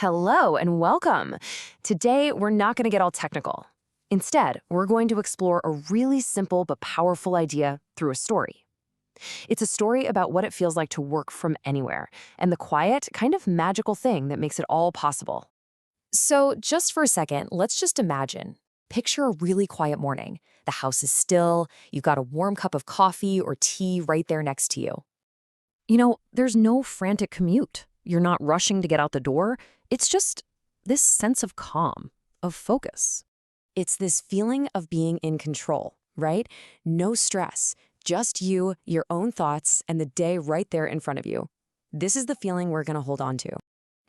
Hello and welcome. Today, we're not going to get all technical. Instead, we're going to explore a really simple but powerful idea through a story. It's a story about what it feels like to work from anywhere and the quiet, kind of magical thing that makes it all possible. So, just for a second, let's just imagine. Picture a really quiet morning. The house is still, you've got a warm cup of coffee or tea right there next to you. There's no frantic commute. You're not rushing to get out the door. It's just this sense of calm, of focus. It's this feeling of being in control, right? No stress, just you, your own thoughts, and the day right there in front of you. This is the feeling we're going to hold on to.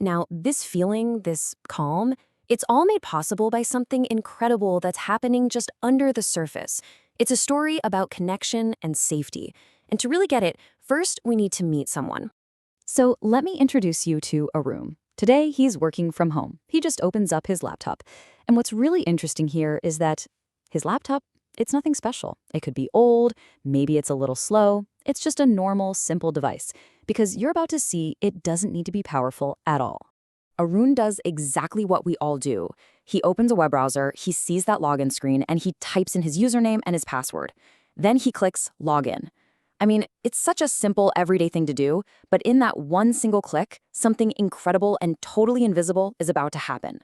Now, this feeling, this calm, it's all made possible by something incredible that's happening just under the surface. It's a story about connection and safety. And to really get it, first we need to meet someone. So let me introduce you to Arun. Today, he's working from home. He just opens up his laptop. And what's really interesting here is that his laptop, it's nothing special. It could be old, maybe it's a little slow. It's just a normal, simple device. Because you're about to see it doesn't need to be powerful at all. Arun does exactly what we all do. He opens a web browser, he sees that login screen, and he types in his username and his password. Then he clicks Login. I mean, it's such a simple, everyday thing to do, but in that one single click, something incredible and totally invisible is about to happen.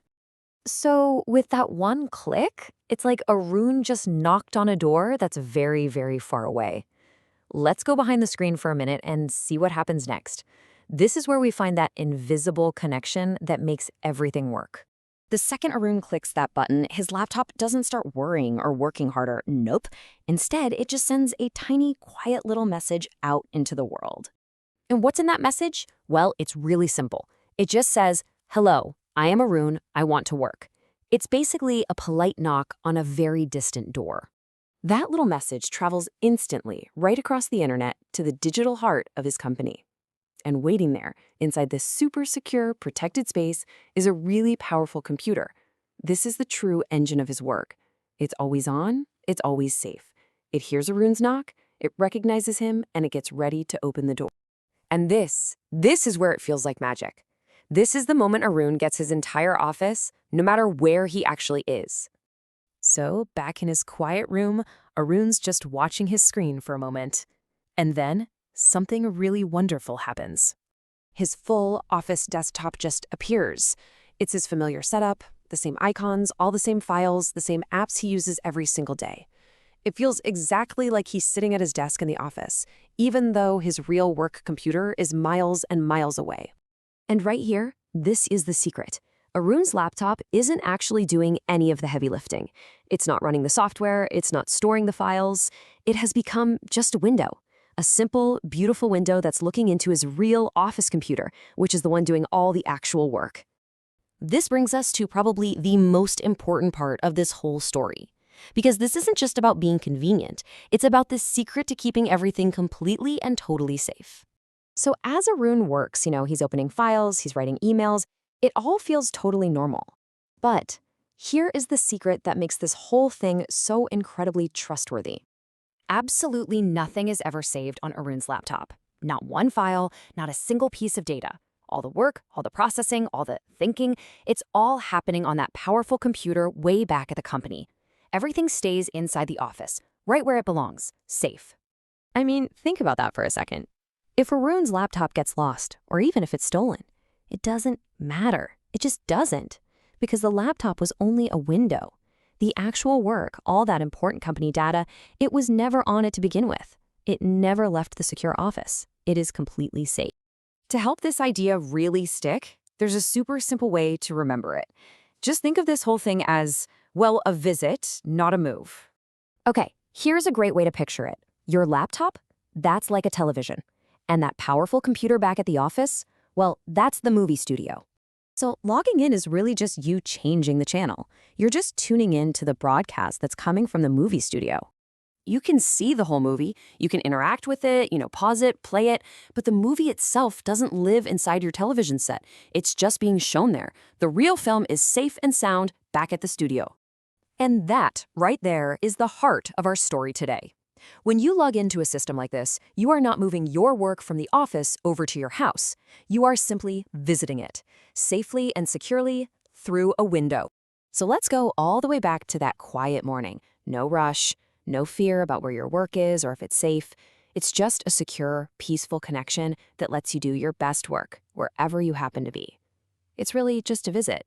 So with that one click, it's like Arun just knocked on a door that's very, very far away. Let's go behind the screen for a minute and see what happens next. This is where we find that invisible connection that makes everything work. The second Arun clicks that button, his laptop doesn't start worrying or working harder. Nope. Instead, it just sends a tiny, quiet little message out into the world. And what's in that message? Well, it's really simple. It just says, "Hello, I am Arun. I want to work." It's basically a polite knock on a very distant door. That little message travels instantly right across the internet to the digital heart of his company. And waiting there, inside this super secure, protected space, is a really powerful computer. This is the true engine of his work. It's always on, it's always safe. It hears Arun's knock, it recognizes him, and it gets ready to open the door. And this is where it feels like magic. This is the moment Arun gets his entire office, no matter where he actually is. So, back in his quiet room, Arun's just watching his screen for a moment. And then, something really wonderful happens. His full office desktop just appears. It's his familiar setup, the same icons, all the same files, the same apps he uses every single day. It feels exactly like he's sitting at his desk in the office, even though his real work computer is miles and miles away. And right here, this is the secret. Arun's laptop isn't actually doing any of the heavy lifting. It's not running the software, it's not storing the files. It has become just a window. A simple, beautiful window that's looking into his real office computer, which is the one doing all the actual work. This brings us to probably the most important part of this whole story. Because this isn't just about being convenient, it's about the secret to keeping everything completely and totally safe. So as Arun works, he's opening files, he's writing emails, it all feels totally normal. But here is the secret that makes this whole thing so incredibly trustworthy. Absolutely nothing is ever saved on Arun's laptop. Not one file, not a single piece of data. All the work, all the processing, all the thinking, it's all happening on that powerful computer way back at the company. Everything stays inside the office, right where it belongs, safe. I mean, think about that for a second. If Arun's laptop gets lost, or even if it's stolen, it doesn't matter. It just doesn't, because the laptop was only a window. The actual work, all that important company data, it was never on it to begin with. It never left the secure office. It is completely safe. To help this idea really stick, there's a super simple way to remember it. Just think of this whole thing as, well, a visit, not a move. Okay, here's a great way to picture it. Your laptop, that's like a television. And that powerful computer back at the office, well, that's the movie studio. So logging in is really just you changing the channel. You're just tuning in to the broadcast that's coming from the movie studio. You can see the whole movie, you can interact with it, pause it, play it, but the movie itself doesn't live inside your television set. It's just being shown there. The real film is safe and sound back at the studio. And that, right there, is the heart of our story today. When you log into a system like this, you are not moving your work from the office over to your house. You are simply visiting it, safely and securely, through a window. So let's go all the way back to that quiet morning. No rush, no fear about where your work is or if it's safe. It's just a secure, peaceful connection that lets you do your best work, wherever you happen to be. It's really just a visit.